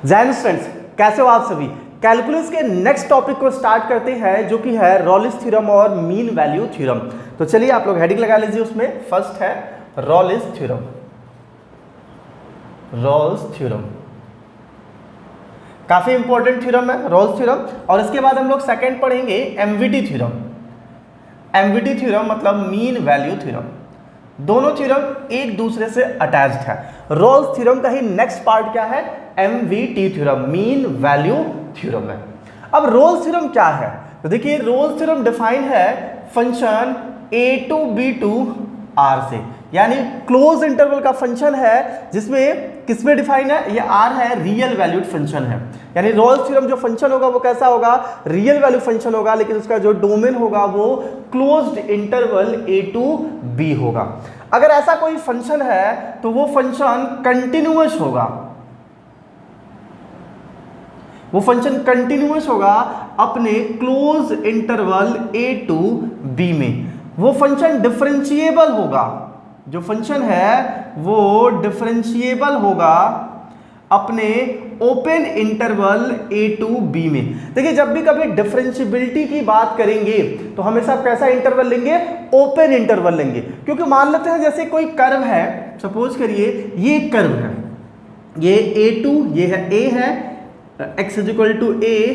Jain students, कैसे हो आप सभी। कैलकुलस के नेक्स्ट टॉपिक को स्टार्ट करते हैं जो कि है रॉलिस थ्योरम और मीन वैल्यू थ्योरम। तो चलिए आप लोग हेडिंग लगा लीजिए, उसमें फर्स्ट है रॉलिस थ्योरम। रॉल्स थ्योरम काफी इंपॉर्टेंट थ्योरम है रॉल्स थ्योरम। और इसके बाद हम लोग सेकंड पढ़ेंगे एमवीटी थ्योरम। एमवीटी थ्योरम मतलब मीन वैल्यू थ्योरम। दोनों थ्योरम एक दूसरे से अटैच्ड है। रॉल्स थ्योरम का ही नेक्स्ट पार्ट क्या है, MVT theorem, mean value theorem है। अब रोल्स थ्योरम क्या है, तो देखिए रोल्स थ्योरम डिफाइन है function a to b to r से, यानी क्लोज इंटरवल का फंक्शन है जिसमें किसमें डिफाइन है, ये r है, रियल वैल्यूड फंक्शन है। यानी रोल्स थ्योरम जो फंक्शन होगा वो कैसा होगा, रियल वैल्यू फंक्शन होगा, लेकिन उसका जो डोमेन होगा वो closed interval a to b होगा। अगर ऐसा कोई फंक्शन है तो वो फंक्शन कंटिन्यूअस होगा, वो फंक्शन कंटिन्यूअस होगा अपने close interval a to b में। वो फंक्शन डिफरेंशिएबल होगा, जो फंक्शन है वो डिफरेंशिएबल होगा अपने open interval a to b में। देखिए जब भी कभी डिफरेंशिएबिलिटी की बात करेंगे तो हमेशा कैसा इंटरवल लेंगे, ओपन इंटरवल लेंगे। क्योंकि मान लेते हैं जैसे कोई कर्व है, सपोज करिए ये कर्व है, ये a2, ये है a है, x is equal to a,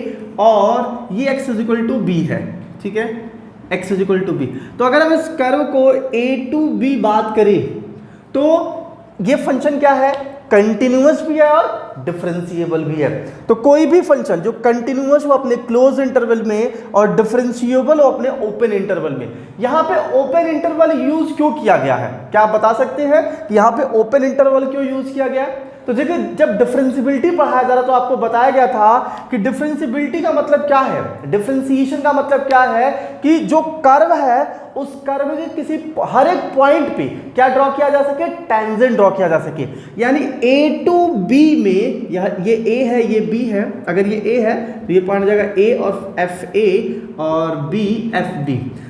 और ये x is equal to b है, ठीक है, x is equal to b। तो अगर हम इस कर्व को a टू b बात करें तो ये फंक्शन क्या है, कंटिन्यूअस भी है और डिफरेंशिएबल भी है। तो कोई भी फंक्शन जो कंटिन्यूअस हो अपने क्लोज इंटरवल में और डिफरेंशिएबल हो अपने ओपन इंटरवल में। यहां पे ओपन इंटरवल यूज क्यों किया गया है, क्या आप बता सकते हैं कि यहां पे ओपन इंटरवल क्यों यूज किया गया है। तो देखिए जब डिफरेंशिएबिलिटी पढ़ाया जा रहा तो आपको बताया गया था कि डिफरेंशिएबिलिटी का मतलब क्या है, डिफरेंशिएशन का मतलब क्या है कि जो कर्व है उस कर्व के किसी हर एक पॉइंट पे क्या ड्रॉ किया जा सके, टेंजेंट ड्रॉ किया जा सके। यानी a टू b में ये a है, ये b है, अगर ये a है तो ये पॉइंट हो जाएगा a और fa और b fb।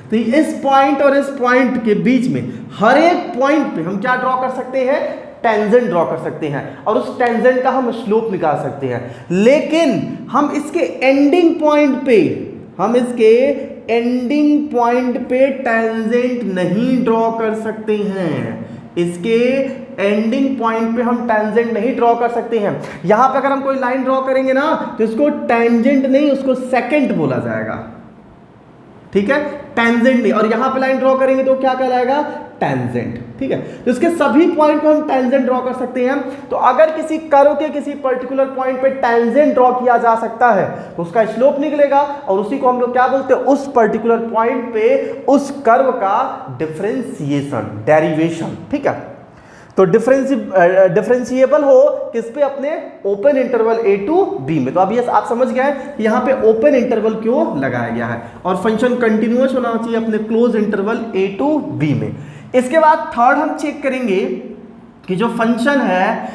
तो इस पॉइंट और इस पॉइंट के बीच में हर एक पॉइंट पे हम क्या ड्रॉ कर सकते हैं, टेंजेंट ड्रॉ कर सकते हैं, और उस टेंजेंट का हम स्लोप निकाल सकते हैं। लेकिन हम इसके एंडिंग पॉइंट पे टेंजेंट नहीं ड्रॉ कर सकते हैं। इसके एंडिंग पॉइंट पे हम टेंजेंट नहीं ड्रॉ कर सकते हैं। यहां पे अगर हम कोई लाइन ड्रॉ करेंगे ना तो इसको टेंजेंट नहीं, उसको सेकेंट बोला जाएगा, ठीक है, टेंजेंट नहीं। और यहां पे लाइन ड्रॉ करेंगे तो क्या कहलाएगा, टेंजेंट, ठीक है। तो इसके सभी पॉइंट को हम टेंजेंट ड्रॉ कर सकते हैं। तो अगर किसी कर्व के किसी पर्टिकुलर पॉइंट पे टेंजेंट ड्रॉ किया जा सकता है तो उसका स्लोप निकलेगा, और उसी को हम लोग क्या बोलते हैं, उस पर्टिकुलर पॉइंट पे उस कर्व का डिफरेंशिएशन, डेरिवेशन, ठीक है। तो डिफरेंशिएबल हो किस पे, अपने open interval a to b में। तो अब ये आप समझ गए कि यहाँ पे ओपन इंटरवल क्यों लगाया गया है, और फंक्शन कंटिन्यूअस होना चाहिए अपने close interval a to b में। इसके बाद थर्ड हम चेक करेंगे कि जो फंक्शन है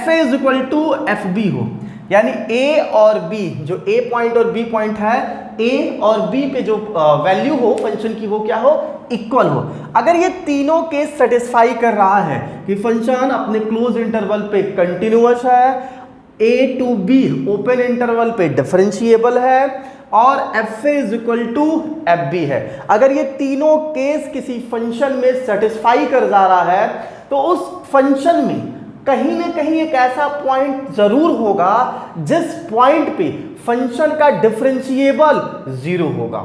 fa is equal to fb हो, यानी a और b, जो a पॉइंट और b पॉइंट है, a और b पे जो वैल्यू हो फंक्शन की वो क्या हो, इक्वल हो। अगर ये तीनों केस सेटिस्फाई कर रहा है कि फंक्शन अपने क्लोज इंटरवल पे कंटिन्यूअस है, a to b open interval पे डिफरेंशिएबल है, और fa is equal to fb है, अगर ये तीनों केस किसी फंक्शन में सेटिस्फाई कर जा रहा है तो उस फंक्शन में कहीं ना कहीं एक ऐसा पॉइंट जरूर होगा जिस पॉइंट पे फंक्शन का डिफरेंशिएबल जीरो होगा।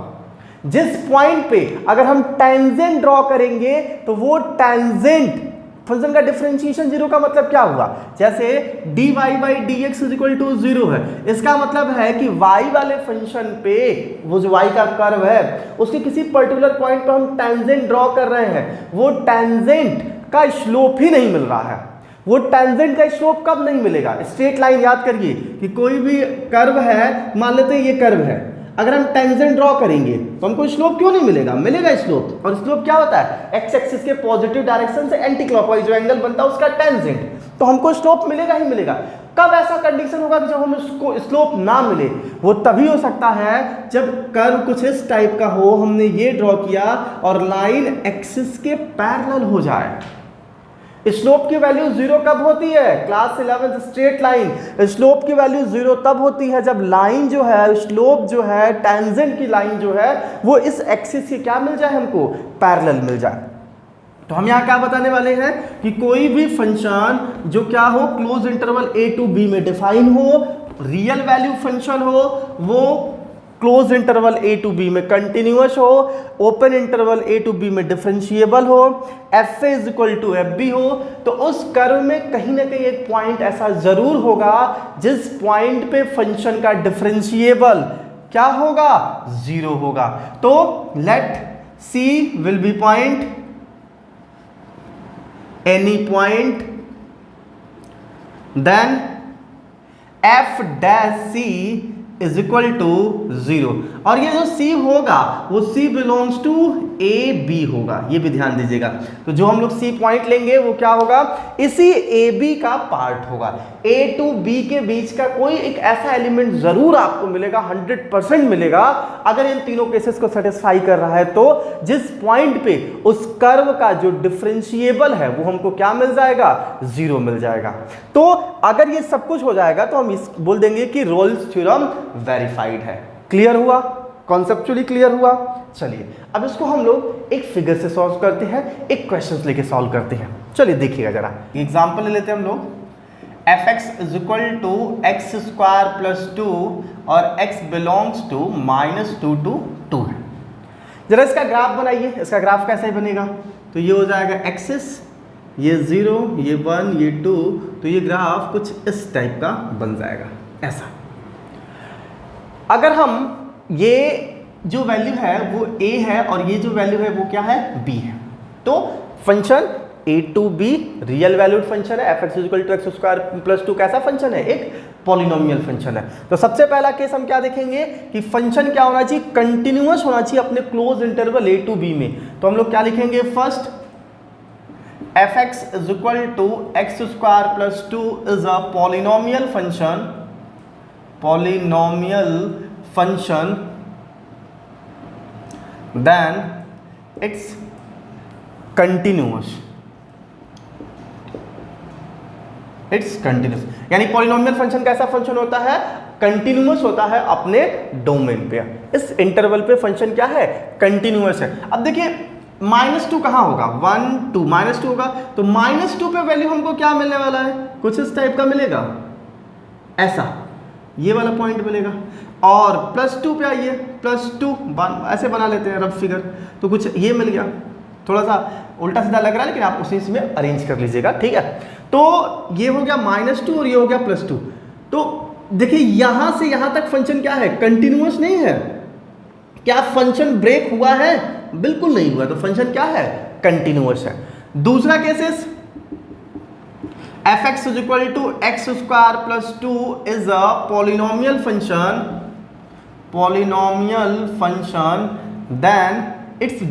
जिस पॉइंट पे अगर हम टेंजेंट ड्रॉ करेंगे तो वो टेंजेंट फंक्शन का डिफरेंशिएशन जीरो का मतलब क्या हुआ, जैसे dy by dx is equal to zero है, इसका मतलब है कि y वाले फंक्शन पे, वो जो y का कर्व है उसके किसी पर्टिकुलर पॉइंट पे हम टेंजेंट ड्रॉ कर रहे हैं, वो टेंजेंट का स्लोप ही नहीं मिल रहा है। वो टेंजेंट का स्लोप कब नहीं मिलेगा, स्ट्रेट लाइन याद करिए कि कोई भी कर्व है, मान लेते हैं ये कर्व है, अगर हम टेंजेंट ड्रॉ करेंगे तो हमको स्लोप क्यों नहीं मिलेगा, मिलेगा स्लोप। और स्लोप क्या होता है, एक्स एक्सिस के पॉजिटिव डायरेक्शन से एंटी क्लॉकवाइज जो एंगल बनता है उसका टेंजेंट, तो हमको स्लोप मिलेगा ही मिलेगा। कब ऐसा कंडीशन होगा कि जब हम उसको स्लोप ना मिले, वो तभी हो सकता है जब कर्व कुछ इस टाइप का हो, हमने ये ड्रॉ किया और लाइन एक्सिस के पैरेलल हो जाए। स्लोप की वैल्यू 0 कब होती है? क्लास 11 स्ट्रेट लाइन, स्लोप की वैल्यू 0 तब होती है जब लाइन जो है, स्लोप जो है, टेंजेंट की लाइन जो है वो इस एक्सिस के क्या मिल जाए हमको? पैरेलल मिल जाए। तो हम यहाँ क्या बताने वाले हैं कि कोई भी फंक्शन जो क्या हो, close interval a to b में डिफाइन हो, रियल वैल्यू फंक्शन हो, वो close interval a to b में कंटिन्यूअस हो, open interval a to b में डिफरेंशिएबल हो, F A is equal to F B हो, तो उस कर्व में कहीं ना कहीं एक पॉइंट ऐसा जरूर होगा जिस पॉइंट पे फंक्शन का डिफरेंशिएबल क्या होगा? 0 होगा। तो let c will be point, any point, then f dash c is equal to 0, और ये जो c होगा वो c belongs to a b होगा, ये भी ध्यान दीजिएगा। तो जो हम लोग c पॉइंट लेंगे वो क्या होगा? इसी a b का पार्ट होगा। a टू b के बीच का कोई एक ऐसा एलिमेंट जरूर आपको मिलेगा, 100% मिलेगा, अगर इन तीनों केसेस को सेटिस्फाई कर रहा है, तो जिस पॉइंट पे उस कर्व का जो डिफरेंशिएबल है वो हमको क्या मिल जाएगा? 0 मिल जाएगा। तो अगर ये सब कुछ हो जाएगा तो हम इस बोल देंगे कि रोल्स थ्योरम वेरीफाइड है। क्लियर हुआ? कॉन्सेप्चुअली क्लियर हुआ? चलिए अब इसको हम लोग एक फिगर से सॉल्व करते हैं, एक क्वेश्चन लेके सॉल्व करते हैं। चलिए देखिएगा जरा, एग्जांपल ले लेते हैं हम लोग। F x is equal to x square plus 2 और x बिलोंग्स टू -2 to 2 है। जरा इसका ग्राफ बनाइए। इसका ग्राफ कैसे बनेगा? तो ये हो जाएगा एक्सिस, ये 0, ये 1, ये 2, तो ये ग्राफ कुछ इस टाइप का बन जाएगा, ऐसा। अगर हम ये जो वैल्यू है वो a है और ये जो वैल्यू है वो क्या है? b है, तो function a to b real valued function है। F x equal to x square plus 2 कैसा फंक्शन है? एक पॉलिनोमियल फंक्शन है। तो सबसे पहला केस हम क्या देखेंगे कि फंक्शन क्या होना चाहिए? कंटिन्यूअस होना चाहिए अपने close interval a to b में। तो हम लोग क्या लिखेंगे? First f x is equal to x square plus 2 is a polynomial function, polynomial function, then it's continuous, यानी पॉलिनोमियल फंक्शन कैसा फंक्शन होता है? कंटिन्यूअस होता है अपने डोमेन पे। इस इंटरवल पे फंक्शन क्या है? कंटिन्यूअस है। अब देखिए -2 कहाँ होगा? 1 2 -2 होगा, तो -2 पे वैल्यू हमको क्या मिलने वाला है? कुछ इस टाइप का मिलेगा, ऐसा ये वाला पॉइंट मिलेगा। और +2 पे आइए, +2 ऐसे बना लेते हैं रफ फिगर, तो कुछ ये मिल गया। थोड़ा सा उल्टा सीधा लग रहा है लेकिन आप उसी में अरेंज कर लीजिएगा, ठीक है। तो ये हो गया -2 और ये हो गया +2। तो देखिए यहां से यहां तक फंक्शन क्या है? कंटिन्यूअस नहीं है। क्या फंक्शन ब्रेक हुआ है? बिल्कुल नहीं हुआ। तो फंक्शन क्या है? कंटिन्यूअस है। दूसरा cases, f x is equal to x square plus 2 is a polynomial function, then it's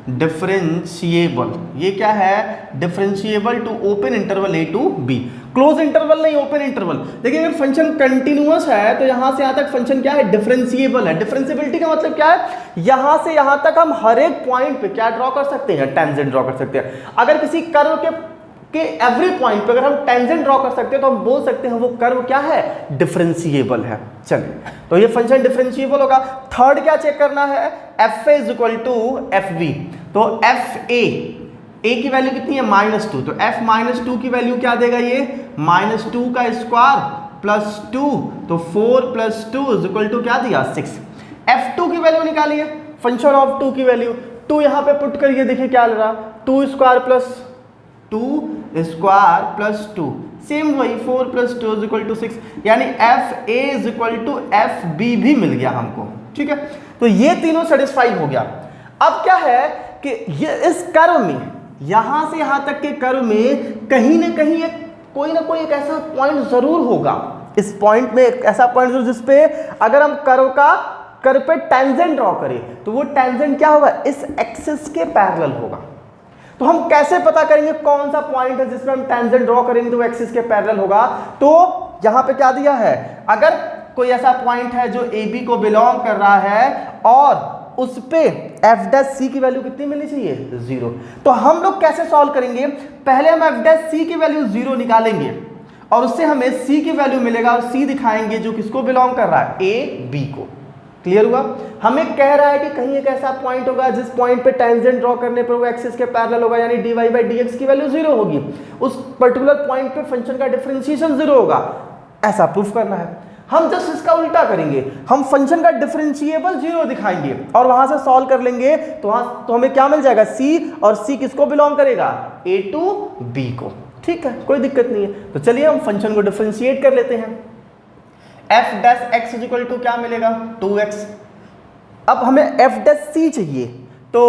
differentiable. ये क्या है? Differentiable to open interval a to b, close interval नहीं, ओपन इंटरवल। देखिए अगर फंक्शन कंटिन्यूअस है तो यहां से यहां तक फंक्शन क्या है? डिफरेंशिएबल है। डिफरेंशिएबिलिटी का मतलब क्या है? यहां से यहां तक हम हर एक पॉइंट पे क्या ड्रॉ कर सकते हैं? टेंजेंट ड्रॉ कर सकते हैं। अगर किसी कर्व के एवरी पॉइंट पे अगर हम टेंजेंट ड्रॉ कर सकते हैं तो हम बोल सकते हैं वो कर्व क्या है? डिफरेंशिएबल है। चलिए तो ये फंक्शन डिफरेंशिएबल होगा। थर्ड क्या चेक करना है? F A is equal to F b. तो एफ ए की वैल्यू कितनी है? -2। तो f -2 की वैल्यू क्या देगा? ये -2 का स्क्वायर प्लस 2, तो 4 + 2 इज इक्वल टू क्या दिया? 6। f2 की वैल्यू निकालिए, फंक्शन ऑफ 2 की वैल्यू। 2 यहां पे पुट करिए, देखिए क्या आ रहा? 2 स्क्वायर प्लस 2, सेम वही 4 + 2 इज इक्वल टू 6, यानी f A is equal to F b भी मिल गया हमको, ठीक है। तो ये तीनों सेटिस्फाई हो गया। अब क्या है कि ये इस कर्व में यहां से यहां तक के कर्व में कहीं ना कहीं कोई ना कोई एक ऐसा पॉइंट जरूर होगा। इस पॉइंट में एक ऐसा पॉइंट जरूर जिसपे अगर हम कर्व पे टेंजेंट ड्रॉ करें तो वो टेंजेंट क्या होगा? इस एक्सिस के पैरेलल होगा। तो हम कैसे पता करेंगे कौन सा पॉइंट है जिसमें हम टेंजेंट ड्रॉ करेंगे तो एक्सिस के पैरेलल होगा? तो यहां पे क्या दिया है? अगर कोई ऐसा पॉइंट है जो ए बी को बिलोंग कर रहा है और उस पे एफ डैश सी की वैल्यू कितनी मिलनी चाहिए? 0। तो हम लोग कैसे सॉल्व करेंगे? पहले हम एफ डैश सी की वैल्यू 0 निकालेंगे और उससे हमें सी की वैल्यू मिलेगा और सी दिखाएंगे जो किसको बिलोंग कर रहा है? ए बी को। क्लियर हुआ? हमें कह रहा है कि कहीं एक ऐसा पॉइंट होगा जिस पॉइंट पे टेंजेंट ड्रॉ करने पर वो एक्सिस के पैरेलल होगा, यानी dy बाई dx की वैल्यू 0 होगी। उस पर्टिकुलर पॉइंट पे फंक्शन का डिफरेंशिएशन 0 होगा, ऐसा प्रूफ करना है। हम जस्ट इसका उल्टा करेंगे, हम फंक्शन का डिफरेंशिएबल 0 दिखाएंगे और वहां से सॉल्व कर लेंगे तो हमें क्या मिल जाएगा? c, और c किसको बिलोंग करेगा? a टू b को। ठीक है, कोई दिक्कत नहीं है। तो चलिए हम फंक्शन को डिफरेंशिएट कर लेते हैं। F dash x is equal to क्या मिलेगा? 2x। अब हमें एफ डैश सी चाहिए, तो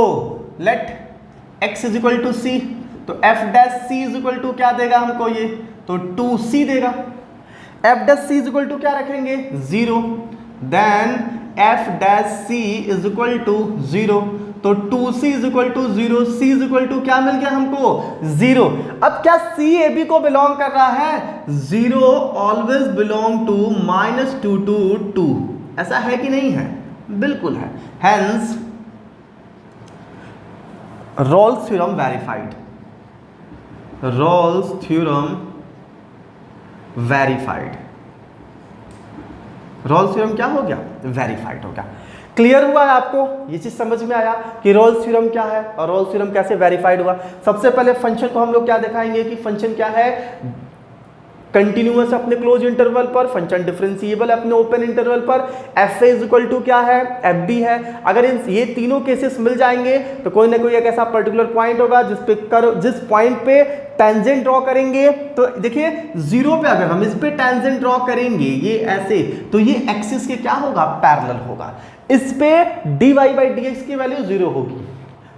let x is equal to c, तो f dash c is equal to क्या देगा हमको? ये तो 2c देगा। F dash c is equal to क्या रखेंगे? 0। Then f dash c is equal to 0, तो 2c is equal to 0, c is equal to क्या मिल गया हमको? 0। अब क्या c ए बी को बिलोंग कर रहा है? 0 ऑलवेज बिलोंग टू -2 to 2। ऐसा है कि नहीं है? बिल्कुल है। Hence Rolle's theorem verified. Rolle's theorem verified. Roles theorem क्या हो गया? वेरीफाइड हो गया। क्लियर हुआ है आपको? ये चीज समझ में आया कि रोल्स थ्योरम क्या है और रोल्स थ्योरम कैसे वेरीफाइड हुआ। सबसे पहले फंक्शन को हम लोग क्या दिखाएंगे कि फंक्शन क्या है? कंटिन्यूअस अपने क्लोज इंटरवल पर, फंक्शन डिफरेंशिएबल अपने ओपन इंटरवल पर, f A is equal to क्या है? एफ बी है। अगर ये तीनों केसेस मिल जाएंगे तो कोई ना कोई एक ऐसा पर्टिकुलर पॉइंट होगा जिस पॉइंट पे टेंजेंट ड्रॉ करेंगे, तो देखिए 0 पे अगर हम इस पे टेंजेंट ड्रॉ करेंगे ये ऐसे, तो ये एक्सिस के क्या होगा? पैरेलल होगा। इस पे dy बाई dx की वैल्यू 0 होगी।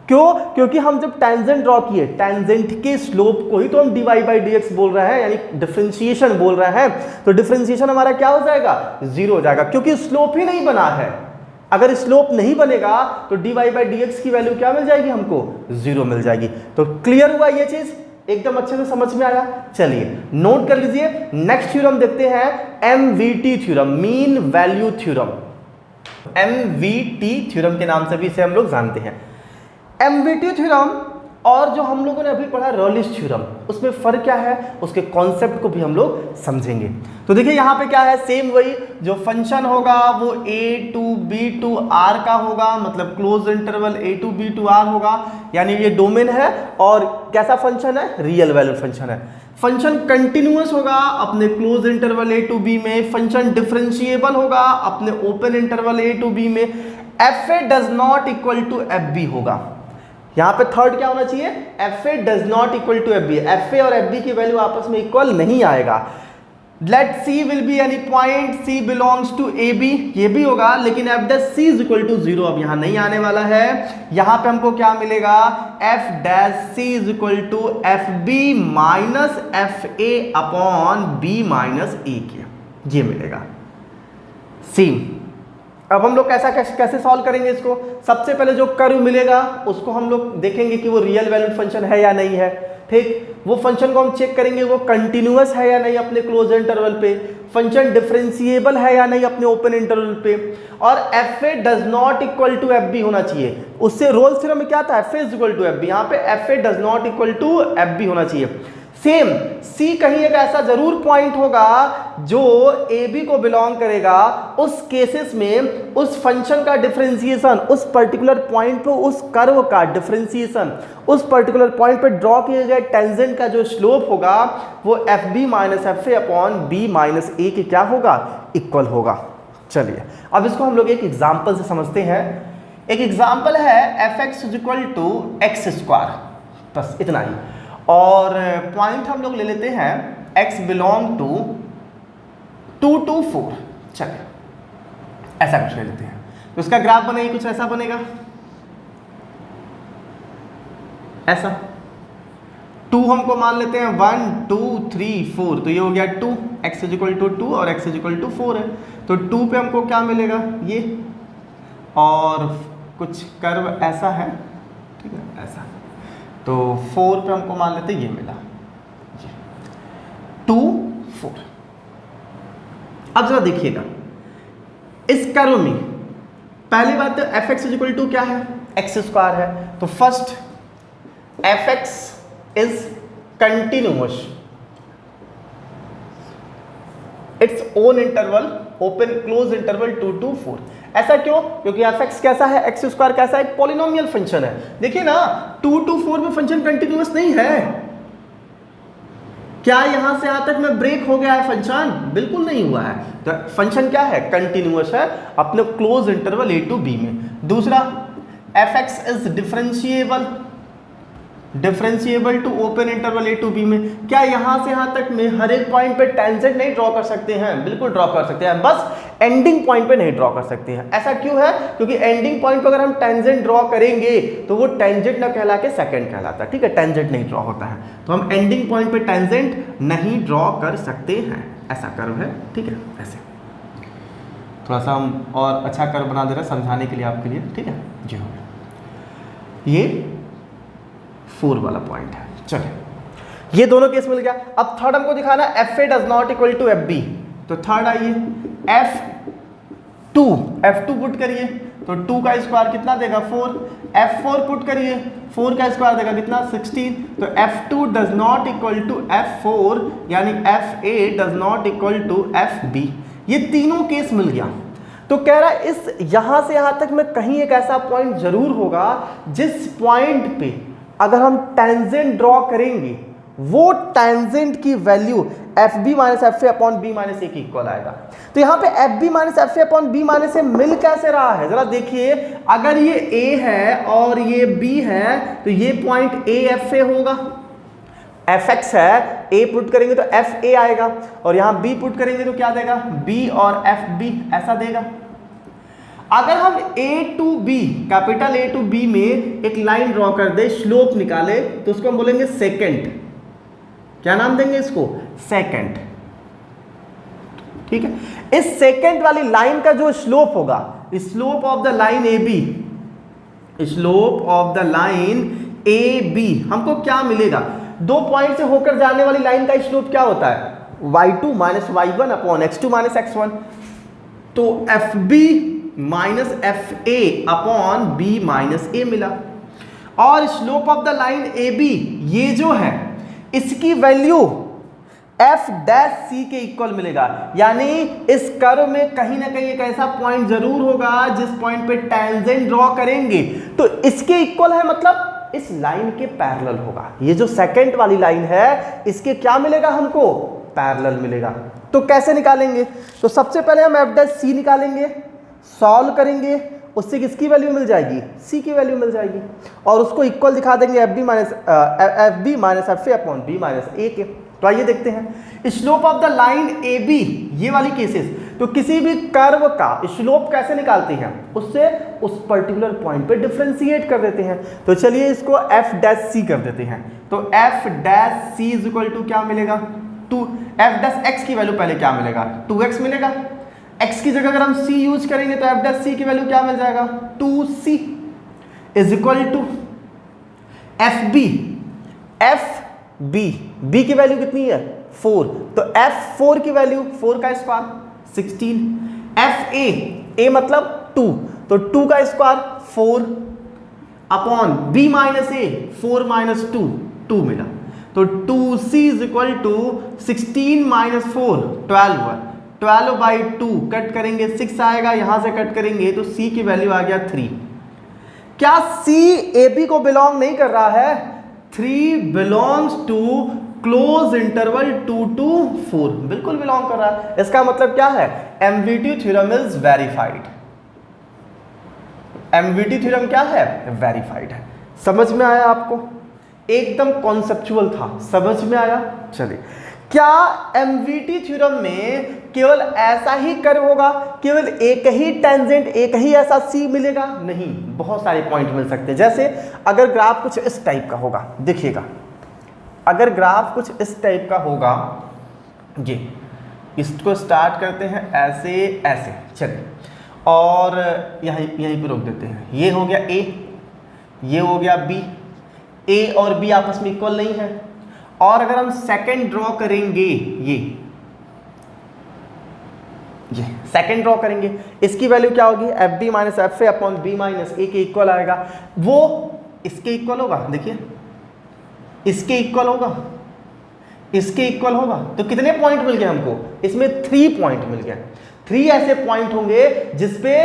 क्यों? क्योंकि हम जब टेंजेंट ड्रॉ किए, टेंजेंट के स्लोप को ही तो हम dy बाई dx बोल रहे हैं, यानी डिफरेंशिएशन बोल रहे हैं। तो डिफरेंशिएशन हमारा क्या हो जाएगा? 0 हो जाएगा, क्योंकि स्लोप ही नहीं बना है। अगर स्लोप नहीं बनेगा तो dy बाई dx की वैल्यू क्या मिल जाएगी हमको? 0 मिल जाएगी। तो क्लियर हुआ ये चीज? एकदम अच्छे से समझ में आया? चलिए नोट कर लीजिए। नेक्स्ट थ्योरम देखते हैं, MVT theorem, mean value theorem. MVT theorem के नाम से भी इसे हम लोग जानते हैं। MVT थ्योरम और जो हम लोगों ने अभी पढ़ा रॉलिस थ्योरम, उसमें फर्क क्या है, उसके कॉन्सेप्ट को भी हम लोग समझेंगे। तो देखिए यहाँ पे क्या है, सेम वही, जो फंक्शन होगा वो a to b to r का होगा, मतलब close interval a to b to r होगा, यानी ये डोमेन है। और कैसा फंक्शन है? रियल वैल्यू फंक्शन है। फंक्शन कंटिन्यूअस होगा अपने close interval a to b में, फंक्शन डिफरेंशिएबल होगा अपने open interval a to b में, f a does not equal to F b होगा। यहां पे थर्ड क्या होना चाहिए? F a does not equal to F b. F a और एफ बी की वैल्यू आपस में इक्वल नहीं आएगा। Let c will be any point c belongs to a b, ये भी होगा, लेकिन f dash c is equal to 0 अब यहां नहीं आने वाला है। यहां पे हमको क्या मिलेगा? F dash c is equal to F B minus F A upon B minus ए के, ये मिलेगा। सेम अब हम लोग कैसे सॉल्व करेंगे इसको? सबसे पहले जो कर्व मिलेगा उसको हम लोग देखेंगे कि वो रियल वैल्यूड फंक्शन है या नहीं है। ठीक, वो फंक्शन को हम चेक करेंगे वो कंटिन्यूअस है या नहीं अपने क्लोज इंटरवल पे, फंक्शन डिफरेंशिएबल है या नहीं अपने ओपन इंटरवल पे, और f a does not equal to F b होना चाहिए। उससे रोल्स थ्योरम में क्या था? F A is equal to F b, यहाँ पे f a does not equal to F b होना चाहिए। सेम सी कहीं एक ऐसा जरूर पॉइंट होगा जो ए बी को बिलोंग करेगा। उस केसेस में उस फंक्शन का डिफरेंशिएशन, उस पर्टिकुलर पॉइंट पे उस कर्व का डिफरेंशिएशन, उस पर्टिकुलर पॉइंट पे ड्रॉ किए गए टेंजेंट का जो स्लोप होगा वो f B minus F A upon B minus ए के क्या होगा? इक्वल होगा। चलिए अब इसको हम लोग एक एग्जाम्पल से समझते हैं। एक एग्जाम्पल है f x is equal to x square, बस इतना ही। और पॉइंट हम लोग ले लेते हैं x बिलोंग टू 2 to 4। चलिए ऐसा कुछ ले लेते हैं, तो इसका ग्राफ बनेगी कुछ ऐसा बनेगा, ऐसा 2 हमको मान लेते हैं 1 2 3 4, तो ये हो गया 2, x इज इक्वल टू 2 और x इज इक्वल टू 4 है। तो 2 पे हमको क्या मिलेगा? ये, और कुछ कर्व ऐसा है, ठीक है, ऐसा। तो 4 पे हमको मान लेते ये मिला 2 4। अब जरा देखिएगा इस कर्व में, पहली बात तो f x is equal to क्या है? एक्स स्क्वायर है, तो first f x is continuous it's own interval open close interval 2 to 4। ऐसा क्यों? क्योंकि एफ एक्स कैसा है, एक्स स्क्वायर कैसा है, पॉलिनोमियल फंक्शन है। देखिए ना 2 to 4 में फंक्शन कंटिन्यूअस नहीं है। क्या यहां से यहां तक में ब्रेक हो गया है फंक्शन? बिल्कुल नहीं हुआ है। तो फंक्शन क्या है, कंटिन्यूअस है अपने close interval a to b में। दूसरा f x is differentiable to open interval a to b में। क्या यहां से यहां तक में हर एक पॉइंट पे टेंजेंट नहीं ड्रॉ कर सकते हैं? बिल्कुल ड्रॉ कर सकते हैं, बस एंडिंग पॉइंट पे नहीं ड्रॉ कर सकते हैं। ऐसा क्यों है? क्योंकि एंडिंग पॉइंट पे अगर हम टेंजेंट ड्रॉ करेंगे तो वो टेंजेंट ना कहला के सेकंड कहलाता है, ठीक है, टेंजेंट नहीं ड्रॉ होता है, तो हम एंडिंग पॉइंट पे टेंजेंट नहीं ड्रॉ कर सकते हैं। ऐसा कर्व है, ठीक है। ऐसे थोड़ा सा हम और अच्छा कर्व बना दे रहे हैं समझाने के लिए आपके लिए, ठीक है जी। हो गया ये 4 वाला पॉइंट है। चलिए ये दोनों केस मिल गया। अब थर्ड हमको दिखाना f a does not equal to F b. तो थर्ड आइए F2 पुट करिए तो 2 का स्क्वायर कितना देगा 4। F4 पुट करिए 4 का स्क्वायर देगा कितना 16। तो F2 does not equal to F4 यानी FA does not equal to FB। ये तीनों केस मिल गया। तो कह रहा है इस यहां से यहां तक में कहीं एक ऐसा पॉइंट जरूर होगा जिस पॉइंट पे अगर हम टेंजेंट ड्रॉ करेंगे वो टेंजेंट की value F B minus F A upon B minus a की इक्वल आएगा। तो यहां पे f B minus F A upon B minus a मिल कैसे रहा है जरा देखिए। अगर ये ए है और ये बी है तो ये पॉइंट ए एफ ए होगा। एफ एक्स है, ए पुट करेंगे तो एफ ए आएगा और यहां बी पुट करेंगे तो क्या देगा बी और एफ बी ऐसा देगा। अगर हम a to b capital a to b में एक लाइन ड्रॉ कर दे स्लोप निकाले तो उसको हम बोलेंगे सेकेंड। क्या नाम देंगे इसको सेकेंड, ठीक है। इस सेकेंड वाली लाइन का जो स्लोप होगा slope of the line a b, slope of the line a b हमको क्या मिलेगा? 2 पॉइंट से होकर जाने वाली लाइन का स्लोप क्या होता है y2 minus y1 upon x2 minus x1। तो fb minus F A upon B minus a मिला। और slope of the line a b ये जो है इसकी वैल्यू एफ डैश सी के इक्वल मिलेगा। यानी इस कर्व में कहीं ना कहीं एक ऐसा पॉइंट जरूर होगा जिस पॉइंट पे टेंजेंट ड्रॉ करेंगे तो इसके इक्वल है, मतलब इस लाइन के पैरेलल होगा। ये जो सेकंड वाली लाइन है इसके क्या मिलेगा हमको पैरेलल मिलेगा। तो कैसे निकालेंगे? तो सबसे पहले हम एफ डैश सी निकालेंगे, सॉल्व करेंगे, उससे किसकी वैल्यू मिल जाएगी सी की वैल्यू मिल जाएगी और उसको इक्वल दिखा देंगे f B minus F A upon B minus ए के। तो आइए देखते हैं slope of the line a b ये वाली केसेस। तो किसी भी कर्व का स्लोप कैसे निकालते हैं उससे उस पर्टिकुलर पॉइंट पे डिफरेंशिएट कर देते हैं। तो चलिए इसको एफ डैश सी कर देते हैं। तो f dash c is equal to क्या मिलेगा 2। एफ डैश एक्स की वैल्यू पहले क्या मिलेगा 2x मिलेगा। x की जगह अगर हम c यूज करेंगे तो f डैश c की वैल्यू क्या मिल जाएगा 2c is equal to f b की वैल्यू कितनी है 4। तो f4 की वैल्यू 4 का स्क्वायर 16। fa मतलब 2 तो 2 का square 4 upon b minus a 4 minus 2 मिला। तो 2c इज इक्वल टू 16 माइनस 4 12 बाई 2 कट करेंगे 6 आएगा, यहां से कट करेंगे तो c की वैल्यू आ गया 3। क्या c ab को बिलोंग नहीं कर रहा है? 3 belongs to close interval 2 to 4 बिल्कुल बिलोंग कर रहा है। इसका मतलब क्या है MVT theorem is verified. एमवीटी theorem क्या है वेरीफाइड है। समझ में आया आपको? एकदम कॉन्सेप्चुअल था, समझ में आया। चलिए क्या एमवीटी थ्योरम में केवल ऐसा ही कर्व होगा, केवल एक ही टेंजेंट एक ही ऐसा सी मिलेगा? नहीं, बहुत सारे पॉइंट मिल सकते हैं। जैसे अगर ग्राफ कुछ इस टाइप का होगा, देखिएगा अगर ग्राफ कुछ इस टाइप का होगा, ये इसको स्टार्ट करते हैं ऐसे ऐसे, चलिए और यहीं पे रोक देते हैं। ये हो गया ए, ये हो गया बी, ए और बी आपस में इक्वल नहीं है। और अगर हम सेकंड ड्रॉ करेंगे ये सेकंड ड्रॉ करेंगे, इसकी वैल्यू क्या होगी, F B minus F A upon B minus ए के इक्वल आएगा। वो इसके इक्वल होगा, देखिए इसके इक्वल होगा, इसके इक्वल होगा। तो कितने पॉइंट मिल गए हमको, इसमें 3 पॉइंट मिल गए। 3 ऐसे पॉइंट होंगे जिसपे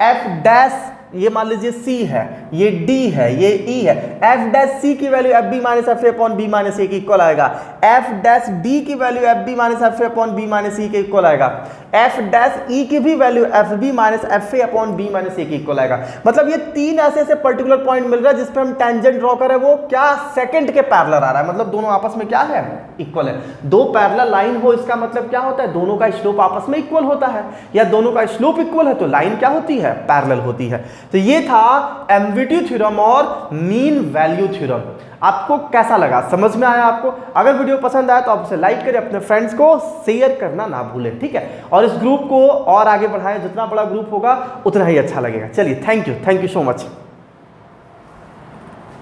एफ डैश, ये मान लीजिए सी है, ये डी है, ये ई है, एफ डैश सी की value F B minus F A upon B minus ए के इक्वल आएगा। एफ डैश डी की value F B minus F A upon B minus E के इक्वल आएगा। एफ डैश ई की भी value F B minus F A upon B minus ए के equal आएगा। मतलब ये 3 ऐसे पर्टिकुलर पॉइंट मिल रहा है जिसपे हम टेंजेंट ड्रॉ कर रहे हैं, वो क्या सेकंड के पैरेलल आ रहा है, मतलब दोनों आपस में क्या है, इक्वल है। 2 पैरेलल लाइन हो, इसका मतलब क्या होता है, दोनों का स्लोप आपस में इक्वल होता है, या दोनों का स्लोप इक्वल है तो लाइन क्या होती है, पैरेलल होती है। तो ये था एमवीटी थ्योरम और मीन वैल्यू थ्योरम। आपको कैसा लगा, समझ में आया आपको? अगर वीडियो पसंद आया तो आप इसे लाइक करें, अपने फ्रेंड्स को शेयर करना ना भूलें, ठीक है? और इस ग्रुप को और आगे बढ़ाएं, जितना बड़ा ग्रुप होगा उतना ही अच्छा लगेगा। चलिए, थैंक यू सो मच।